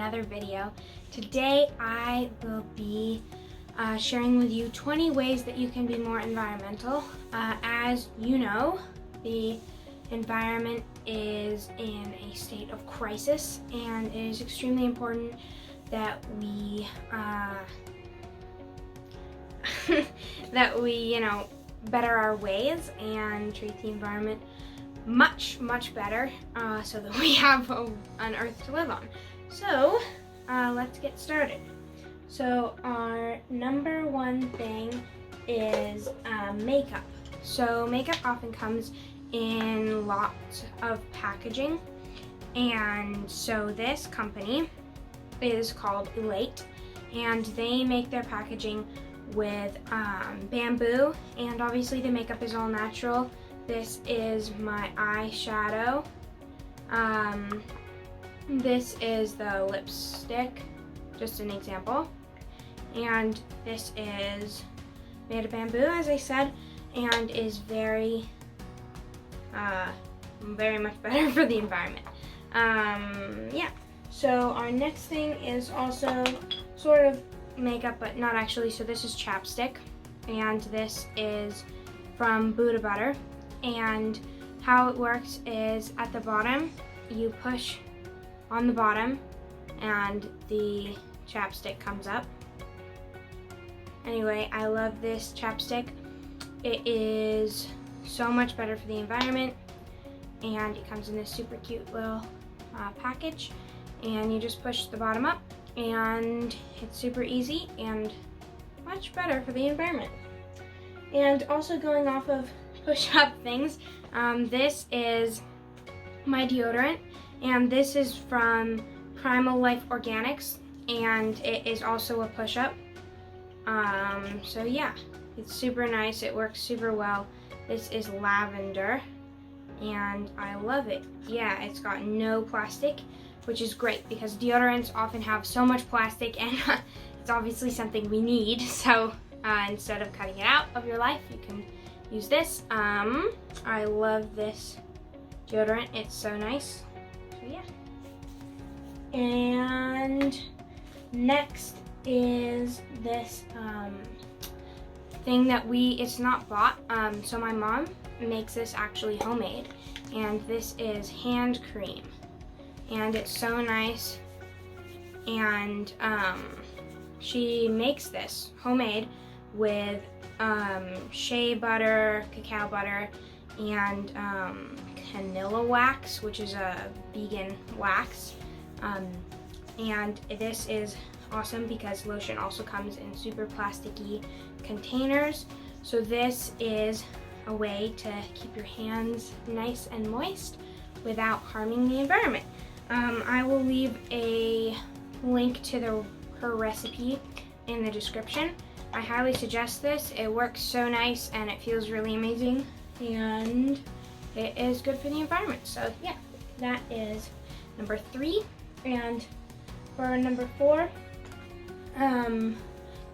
another video. Today I will be sharing with you 20 ways that you can be more environmental. As you know, the environment is in a state of crisis, and it is extremely important that we better our ways and treat the environment much better, so that we have an earth to live on. So let's get started. So our number one thing is makeup. So makeup often comes in lots of packaging, and so this company is called Elate, and they make their packaging with bamboo, and obviously the makeup is all natural. This is my eyeshadow. This is the lipstick, just an example. And this is made of bamboo, as I said, and is very much better for the environment. Yeah. So our next thing is also sort of makeup, but not actually. So this is chapstick, and this is from Boodha butter. And how it works is at the bottom, you push on the bottom and the chapstick comes up. Anyway, I love this chapstick. It is so much better for the environment, and it comes in this super cute little package, and you just push the bottom up, and it's super easy and much better for the environment. And also, going off of push-up things, this is my deodorant, and this is from Primal Life Organics, and it is also a push-up. So yeah, it's super nice. It works super well. This is lavender, and I love it. Yeah, it's got no plastic, which is great because deodorants often have so much plastic, and it's obviously something we need. So instead of cutting it out of your life, you can use this. I love this deodorant. It's so nice. So yeah. And next is this thing that it's not bought. So my mom makes this actually homemade, and this is hand cream, and it's so nice. And she makes this homemade with shea butter, cacao butter, and vanilla wax, which is a vegan wax. And this is awesome because Lotion also comes in super plasticky containers. So this is a way to keep your hands nice and moist without harming the environment. I will leave a link to her recipe in the description. I highly suggest this. It works so nice, and it feels really amazing, and it is good for the environment. So yeah, that is number 3. And for number 4,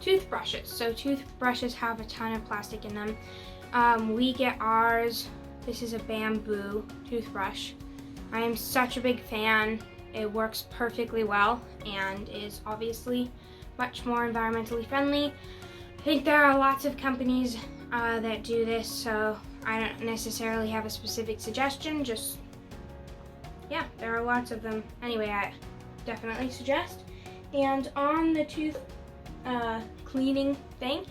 toothbrushes. So toothbrushes have a ton of plastic in them. We get ours. This is a bamboo toothbrush. I am such a big fan. It works perfectly well and is obviously much more environmentally friendly. I think there are lots of companies that do this, so I don't necessarily have a specific suggestion, just, yeah, there are lots of them. Anyway, I definitely suggest. And on the tooth cleaning thing,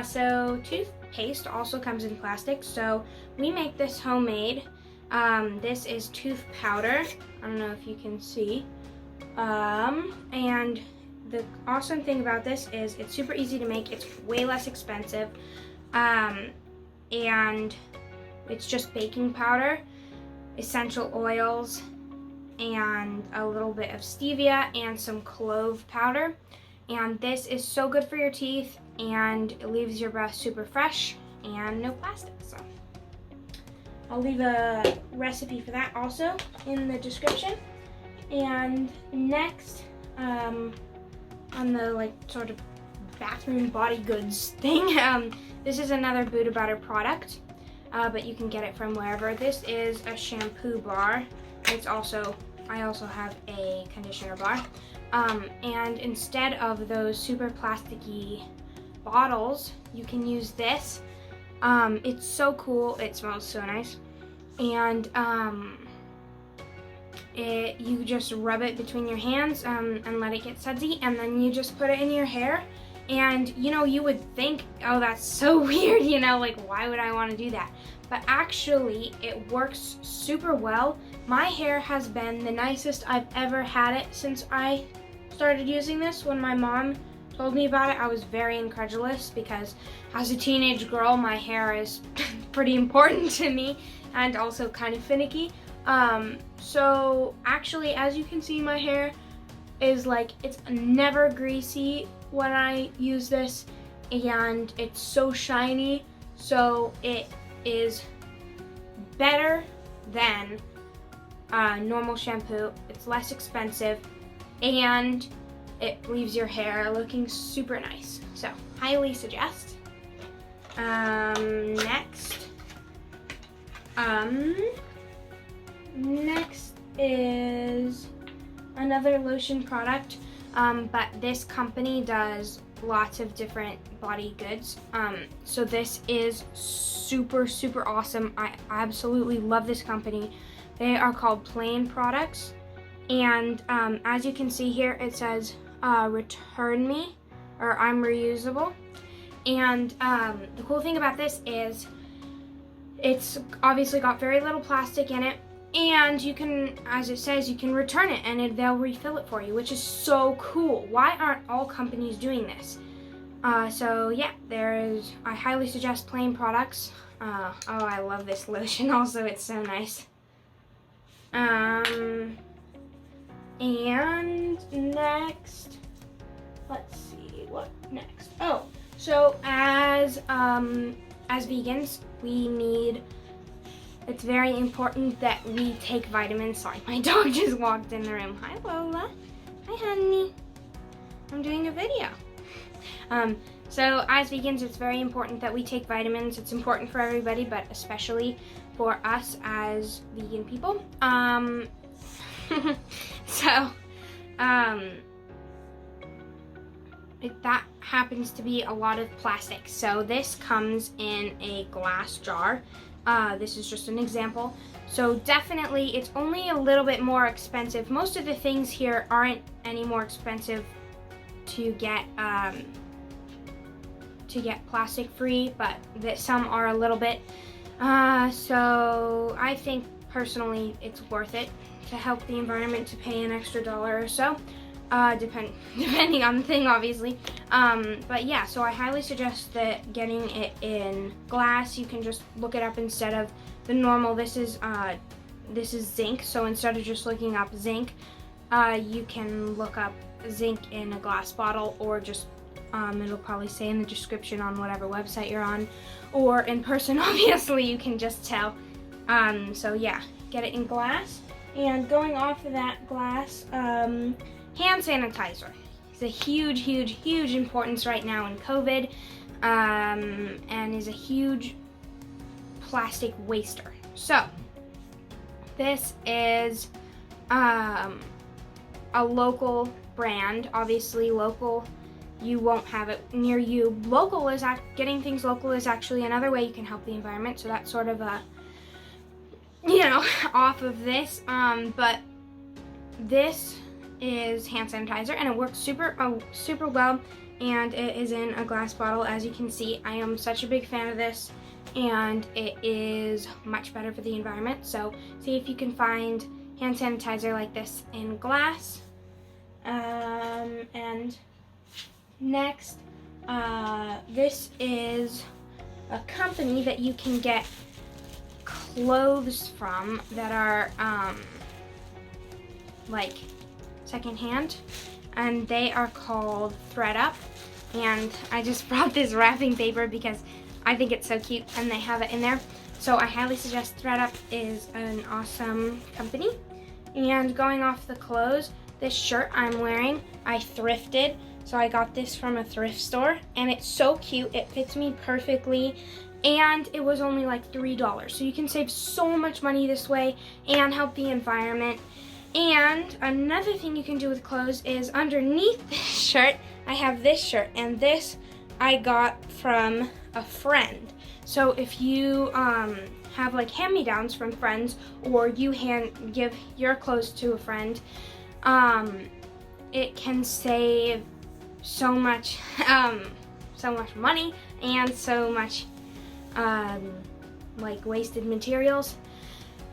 so toothpaste also comes in plastic, so we make this homemade. This is tooth powder. I don't know if you can see. And the awesome thing about this is it's super easy to make. It's way less expensive. And it's just baking powder, essential oils, and a little bit of stevia and some clove powder. And this is so good for your teeth, and it leaves your breath super fresh and no plastic. So I'll leave a recipe for that also in the description. And next, on the sort of bathroom body goods thing, this is another Boodha butter product, but you can get it from wherever. This is a shampoo bar. I also have a conditioner bar. And instead of those super plasticky bottles, you can use this. It's so cool. It smells so nice. And you just rub it between your hands and let it get sudsy, and then you just put it in your hair. And you know, you would think, oh, that's so weird, you know, like why would I want to do that? But actually it works super well. My hair has been the nicest I've ever had it since I started using this. When my mom told me about it, I was very incredulous because as a teenage girl, my hair is pretty important to me and also kind of finicky. So actually, as you can see, my hair is like, it's never greasy when I use this, and it's so shiny, so it is better than normal shampoo. It's less expensive, and it leaves your hair looking super nice. So highly suggest. Next is another lotion product, but this company does lots of different body goods. So this is super awesome. I absolutely love this company. They are called Plaine products, and as you can see here, it says return me, or I'm reusable. And the cool thing about this is it's obviously got very little plastic in it, and you can, as it says, you can return it and they'll refill it for you, which is so cool. Why aren't all companies doing this? So yeah, I highly suggest Plaine products. Oh, I love this lotion also, it's so nice. And next, let's see, what next? Oh, so as vegans, it's very important that we take vitamins. Sorry, my dog just walked in the room. Hi, Lola. Hi, honey. I'm doing a video. So as vegans, it's very important that we take vitamins. It's important for everybody, but especially for us as vegan people. That happens to be a lot of plastic. So this comes in a glass jar. This is just an example. So definitely, it's only a little bit more expensive. Most of the things here aren't any more expensive to get plastic free, but some are a little bit. So I think personally it's worth it to help the environment to pay an extra $1 or so, depending on the thing, obviously. But yeah, so I highly suggest that getting it in glass. You can just look it up instead of the normal. This is zinc, so instead of just looking up zinc, you can look up zinc in a glass bottle, or just it'll probably say in the description on whatever website you're on, or in person, obviously you can just tell. So yeah, get it in glass. And going off of that glass, hand sanitizer. It's a huge importance right now in COVID, and is a huge plastic waster. So this is a local brand. Obviously local, you won't have it near you. Getting things local is actually another way you can help the environment, so that's sort of a, off of this. But this is hand sanitizer, and it works super well, and it is in a glass bottle. As you can see, I am such a big fan of this, and it is much better for the environment. So see if you can find hand sanitizer like this in glass. And next, this is a company that you can get clothes from that are like secondhand, and they are called ThredUp. And I just brought this wrapping paper because I think it's so cute, and they have it in there. So I highly suggest ThredUp is an awesome company. And going off the clothes, this shirt I'm wearing, I thrifted. So I got this from a thrift store, and it's so cute. It fits me perfectly, and it was only like $3. So you can save so much money this way and help the environment. And another thing you can do with clothes is underneath this shirt, I have this shirt, and this I got from a friend. So if you have like hand-me-downs from friends, or you give your clothes to a friend, it can save so much money and so much like wasted materials.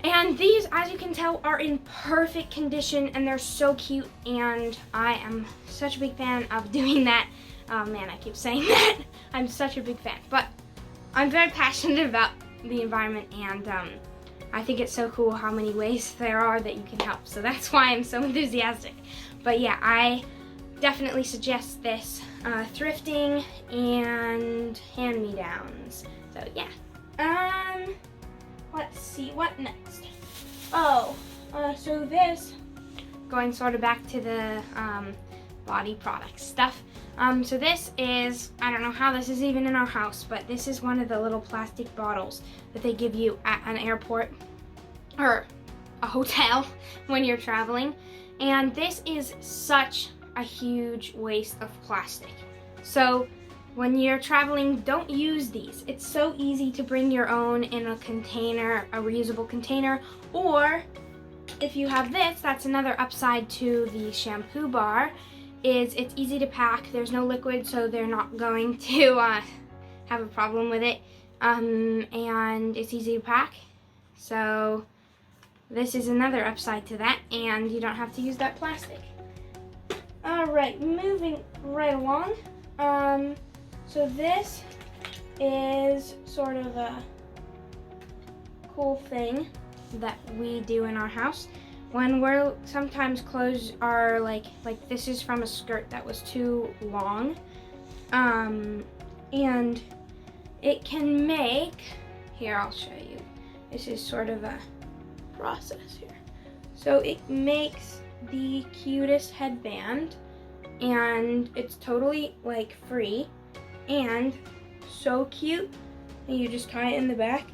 And these, as you can tell, are in perfect condition, and they're so cute, and I am such a big fan of doing that. Oh man, I keep saying that. I'm such a big fan, but I'm very passionate about the environment, and I think it's so cool how many ways there are that you can help. So that's why I'm so enthusiastic. But yeah, I definitely suggest this thrifting and hand-me-downs. So yeah. Let's see, what next? Oh, so this, going sort of back to the body product stuff. So this is, I don't know how this is even in our house, but this is one of the little plastic bottles that they give you at an airport or a hotel when you're traveling. And this is such a huge waste of plastic. So when you're traveling, don't use these. It's so easy to bring your own in a container, a reusable container, or if you have this, that's another upside to the shampoo bar, is it's easy to pack. There's no liquid, so they're not going to have a problem with it, and it's easy to pack. So this is another upside to that, and you don't have to use that plastic. All right, moving right along. So this is sort of a cool thing that we do in our house. When we're, sometimes clothes are like this is from a skirt that was too long. And it can make, here I'll show you. This is sort of a process here. So it makes the cutest headband, and it's totally like free and so cute, and you just tie it in the back,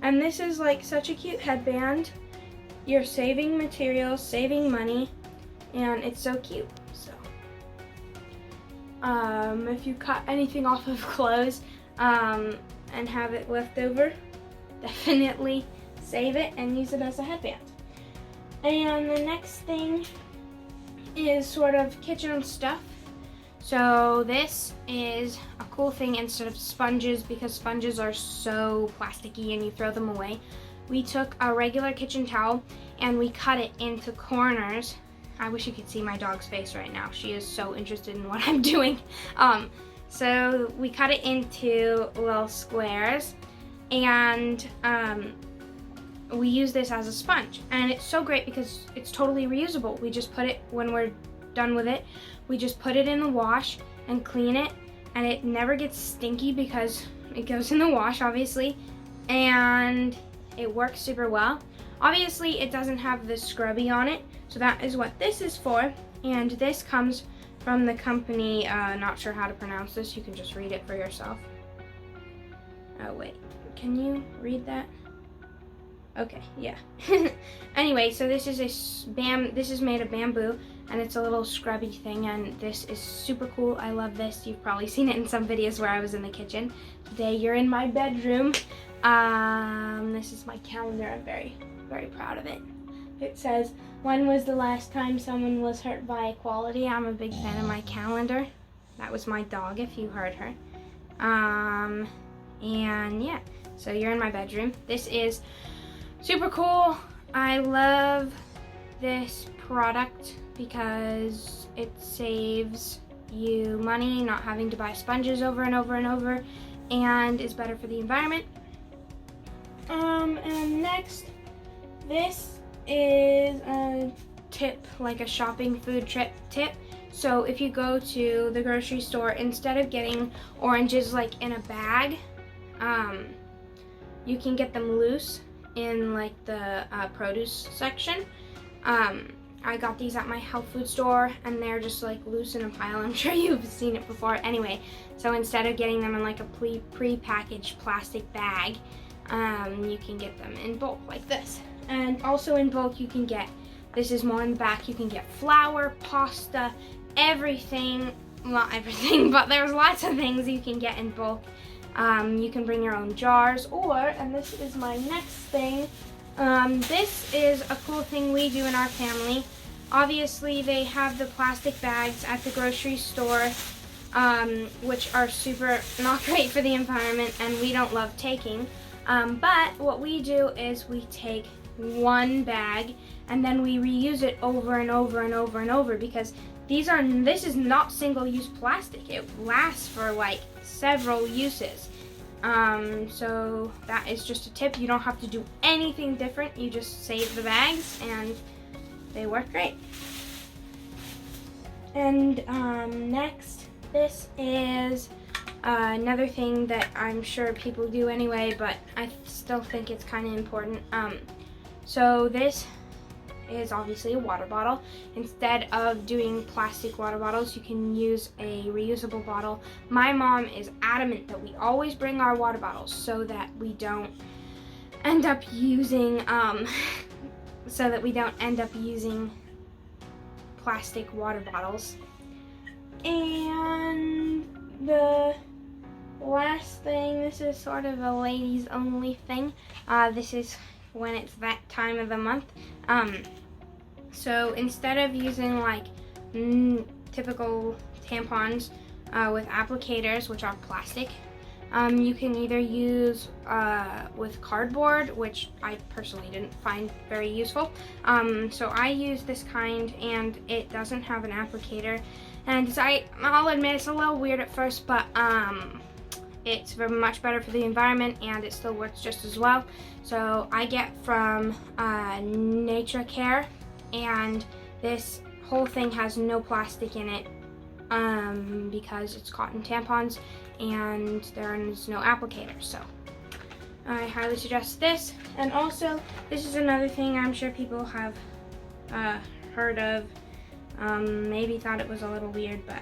and this is like such a cute headband. You're saving materials, saving money, and it's so cute. So if you cut anything off of clothes and have it left over, definitely save it and use it as a headband. And the next thing is sort of kitchen stuff. So this is a cool thing instead of sponges, because sponges are so plasticky and you throw them away. We took a regular kitchen towel and we cut it into corners. I wish you could see my dog's face right now. She is so interested in what I'm doing. So we cut it into little squares, and we use this as a sponge. And it's so great because it's totally reusable. We just put it, when we're done with it, we just put it in the wash and clean it, and it never gets stinky because it goes in the wash, obviously, and it works super well. Obviously, it doesn't have the scrubby on it, so that is what this is for. And this comes from the company, not sure how to pronounce this, you can just read it for yourself. Oh wait, can you read that? Okay, yeah. Anyway, so this is this is made of bamboo, and it's a little scrubby thing, and this is super cool. I love this. You've probably seen it in some videos where I was in the kitchen. Today you're in my bedroom. This is my calendar. I'm very, very proud of it. It says, when was the last time someone was hurt by equality? I'm a big fan of my calendar. That was my dog, if you heard her. And yeah, so you're in my bedroom. This is super cool. I love this product because it saves you money, not having to buy sponges over and over and over, and is better for the environment. And next, this is a tip, like a shopping food trip tip. So if you go to the grocery store, instead of getting oranges like in a bag, you can get them loose in like the produce section. I got these at my health food store, and they're just like loose in a pile. I'm sure you've seen it before. Anyway, so instead of getting them in like a pre-packaged plastic bag, you can get them in bulk like this. And also in bulk, you can get This is more in the back. You can get flour, pasta, everything. Not everything, but there's lots of things you can get in bulk. You can bring your own jars, or, and this is my next thing, this is a cool thing we do in our family. Obviously, they have the plastic bags at the grocery store, which are super not great for the environment, and we don't love taking. But what we do is we take one bag, and then we reuse it over and over and over and over, because this is not single-use plastic. It lasts for like several uses. So that is just a tip. You don't have to do anything different. You just save the bags and they work great. And next, this is another thing that I'm sure people do anyway, but I still think it's kind of important. So this is obviously a water bottle. Instead of doing plastic water bottles, you can use a reusable bottle. My mom is adamant that we always bring our water bottles so that we don't end up using plastic water bottles. And the last thing, this is sort of a ladies only thing. This is when it's that time of the month. So instead of using like typical tampons with applicators, which are plastic, you can either use with cardboard, which I personally didn't find very useful. So I use this kind, and it doesn't have an applicator. And I'll admit it's a little weird at first, but it's very much better for the environment, and it still works just as well. So I get from Nature Care, and this whole thing has no plastic in it because it's cotton tampons and there's no applicator. So I highly suggest this. And also, this is another thing I'm sure people have heard of, maybe thought it was a little weird, but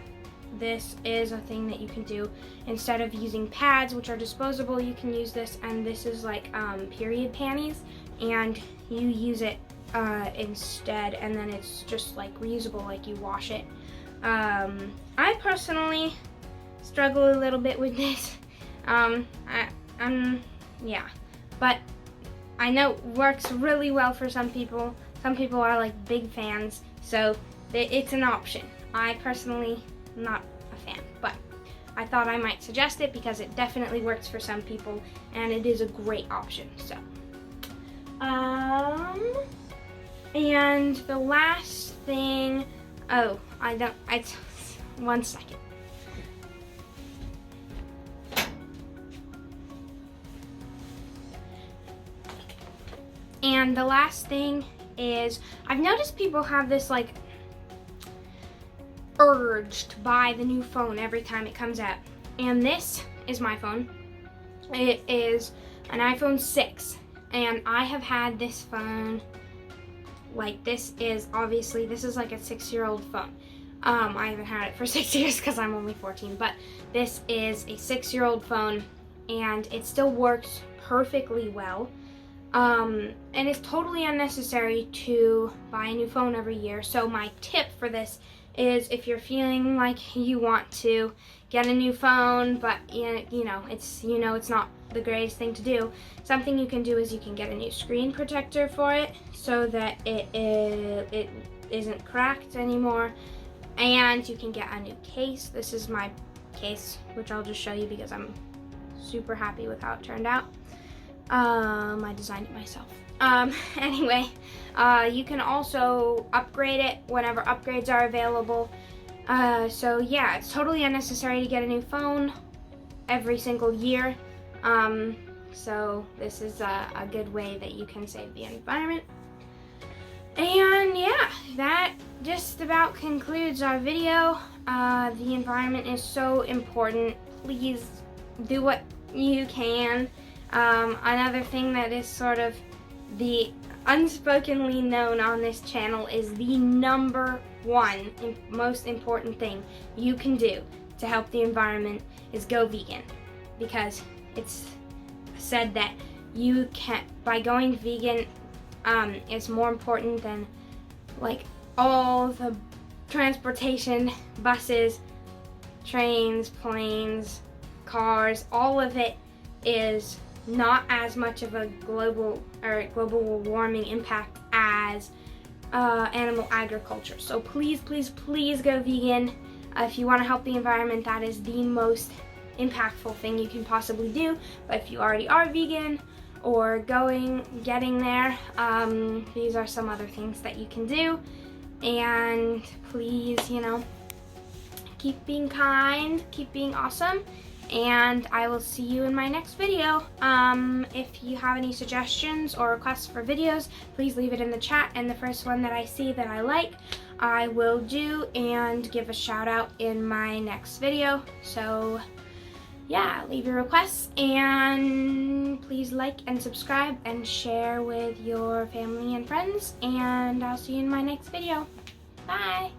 this is a thing that you can do. Instead of using pads, which are disposable, you can use this, and this is like period panties, and you use it instead, and then it's just like reusable, like you wash it. I personally struggle a little bit with this. Yeah, but I know it works really well for some people. Some people are like big fans, so it's an option. I personally not a fan, but I thought I might suggest it because it definitely works for some people, and it is a great option. So and the last thing, one second. And the last thing is, I've noticed people have this like urge to buy the new phone every time it comes out. And this is my phone. It is an iPhone 6, and I have had this phone, like this is like a 6-year-old phone. I haven't had it for 6 years because I'm only 14, but this is a 6-year-old phone, and it still works perfectly well. And it's totally unnecessary to buy a new phone every year. So my tip for this is, if you're feeling like you want to get a new phone, but it's not the greatest thing to do, something you can do is you can get a new screen protector for it so that it isn't cracked anymore, and you can get a new case. This is my case, which I'll just show you because I'm super happy with how it turned out. I designed it myself. Anyway, you can also upgrade it whenever upgrades are available. So yeah, it's totally unnecessary to get a new phone every single year. So this is a good way that you can save the environment. And yeah, that just about concludes our video. The environment is so important. Please do what you can. Another thing that is sort of the unspokenly known on this channel is the #1 most important thing you can do to help the environment is go vegan, because it's said that you can, by going vegan, is more important than like all the transportation, buses, trains, planes, cars, all of it is not as much of a global warming impact as animal agriculture. So please, please, please go vegan. If you want to help the environment, that is the most impactful thing you can possibly do. But if you already are vegan or getting there, these are some other things that you can do. And please, you know, keep being kind, keep being awesome, and I will see you in my next video. If you have any suggestions or requests for videos, please leave it in the chat, and the first one that I see that I like, I will do and give a shout out in my next video. So yeah, leave your requests, and please like and subscribe and share with your family and friends, and I'll see you in my next video. Bye!